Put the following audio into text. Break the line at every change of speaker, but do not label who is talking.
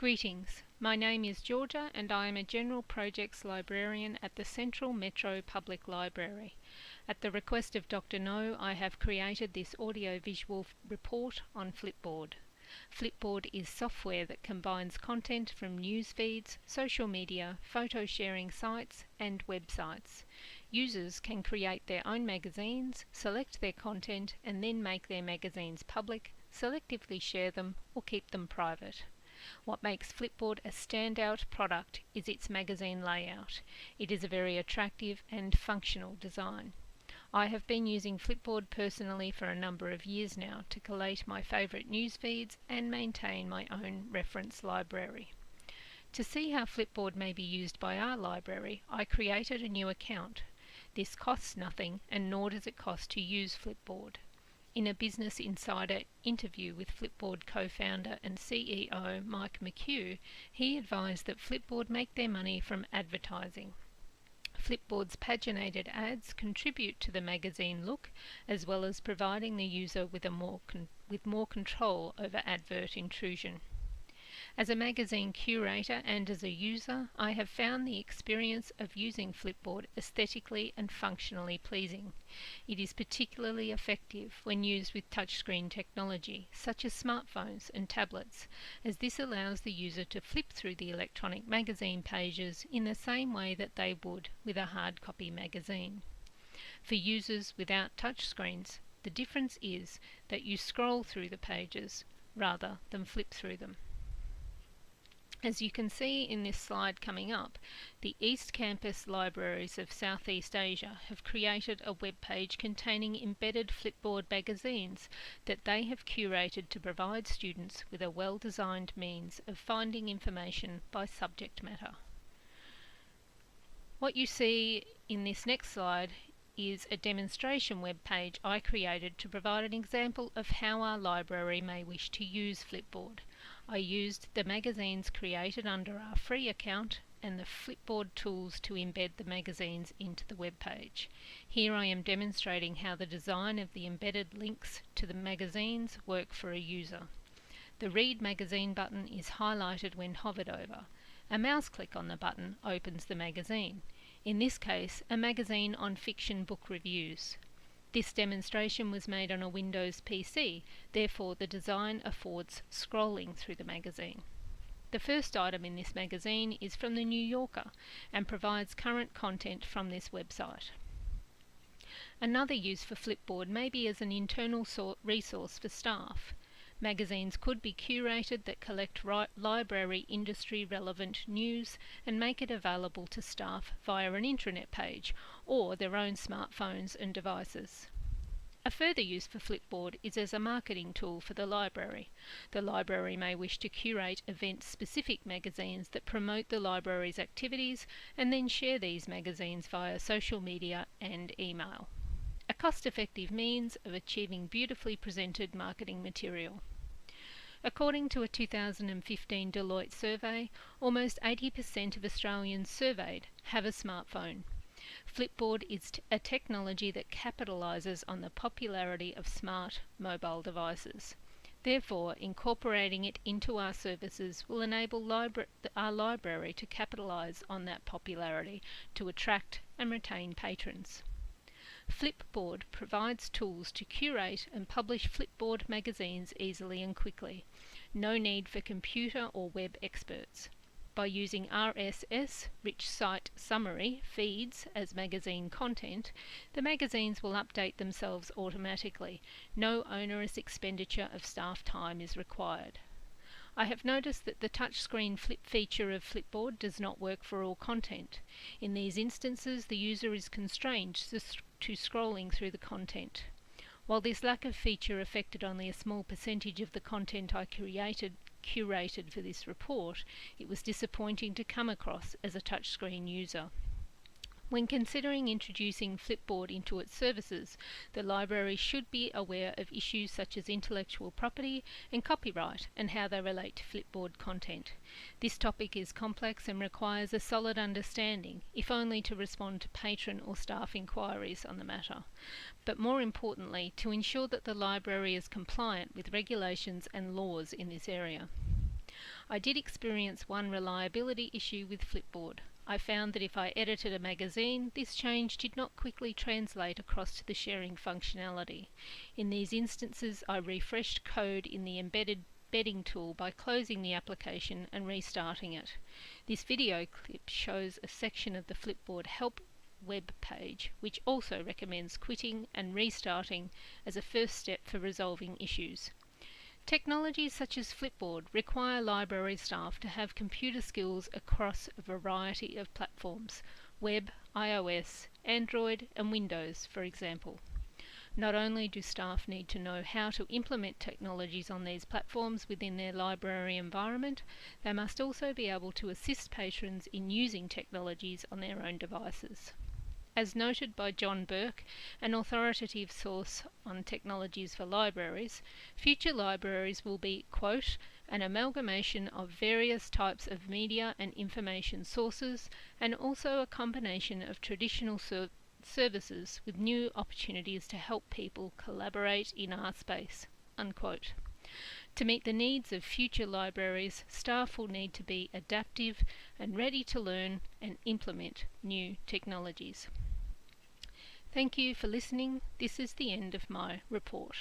Greetings, my name is Georgia and I am a General Projects Librarian at the Central Metro Public Library. At the request of Dr. No, I have created this audio-visual report on Flipboard. Flipboard is software that combines content from news feeds, social media, photo sharing sites and websites. Users can create their own magazines, select their content and then make their magazines public, selectively share them or keep them private. What makes Flipboard a standout product is its magazine layout. It is a very attractive and functional design. I have been using Flipboard personally for a number of years now to collate my favourite news feeds and maintain my own reference library. To see how Flipboard may be used by our library, I created a new account. This costs nothing and nor does it cost to use Flipboard. In a Business Insider interview with Flipboard co-founder and CEO Mike McHugh, he advised that Flipboard make their money from advertising. Flipboard's paginated ads contribute to the magazine look, as well as providing the user with more control over advert intrusion. As a magazine curator and as a user, I have found the experience of using Flipboard aesthetically and functionally pleasing. It is particularly effective when used with touchscreen technology, such as smartphones and tablets, as this allows the user to flip through the electronic magazine pages in the same way that they would with a hard copy magazine. For users without touchscreens, the difference is that you scroll through the pages rather than flip through them. As you can see in this slide coming up, the East Campus Libraries of Southeast Asia have created a web page containing embedded Flipboard magazines that they have curated to provide students with a well-designed means of finding information by subject matter. What you see in this next slide is a demonstration web page I created to provide an example of how our library may wish to use Flipboard. I used the magazines created under our free account and the Flipboard tools to embed the magazines into the web page. Here I am demonstrating how the design of the embedded links to the magazines work for a user. The Read Magazine button is highlighted when hovered over. A mouse click on the button opens the magazine. In this case, a magazine on fiction book reviews. This demonstration was made on a Windows PC, therefore the design affords scrolling through the magazine. The first item in this magazine is from the New Yorker and provides current content from this website. Another use for Flipboard may be as an internal resource for staff. Magazines could be curated that collect library industry relevant news and make it available to staff via an intranet page or their own smartphones and devices. A further use for Flipboard is as a marketing tool for the library. The library may wish to curate event-specific magazines that promote the library's activities and then share these magazines via social media and email. A cost-effective means of achieving beautifully presented marketing material. According to a 2015 Deloitte survey, almost 80% of Australians surveyed have a smartphone. Flipboard is a technology that capitalises on the popularity of smart mobile devices. Therefore, incorporating it into our services will enable our library to capitalise on that popularity to attract and retain patrons. Flipboard provides tools to curate and publish Flipboard magazines easily and quickly. No need for computer or web experts. By using RSS, Rich Site Summary, feeds as magazine content, the magazines will update themselves automatically. No onerous expenditure of staff time is required. I have noticed that the touchscreen flip feature of Flipboard does not work for all content. In these instances, the user is constrained to scrolling through the content. While this lack of feature affected only a small percentage of the content I curated for this report, it was disappointing to come across as a touchscreen user. When considering introducing Flipboard into its services, the library should be aware of issues such as intellectual property and copyright and how they relate to Flipboard content. This topic is complex and requires a solid understanding, if only to respond to patron or staff inquiries on the matter, but more importantly, to ensure that the library is compliant with regulations and laws in this area. I did experience one reliability issue with Flipboard. I found that if I edited a magazine, this change did not quickly translate across to the sharing functionality. In these instances, I refreshed code in the embedding tool by closing the application and restarting it. This video clip shows a section of the Flipboard help web page, which also recommends quitting and restarting as a first step for resolving issues. Technologies such as Flipboard require library staff to have computer skills across a variety of platforms: web, iOS, Android and Windows, for example. Not only do staff need to know how to implement technologies on these platforms within their library environment, they must also be able to assist patrons in using technologies on their own devices. As noted by John Burke, an authoritative source on technologies for libraries, future libraries will be, quote, an amalgamation of various types of media and information sources, and also a combination of traditional services with new opportunities to help people collaborate in our space, unquote. To meet the needs of future libraries, staff will need to be adaptive and ready to learn and implement new technologies. Thank you for listening. This is the end of my report.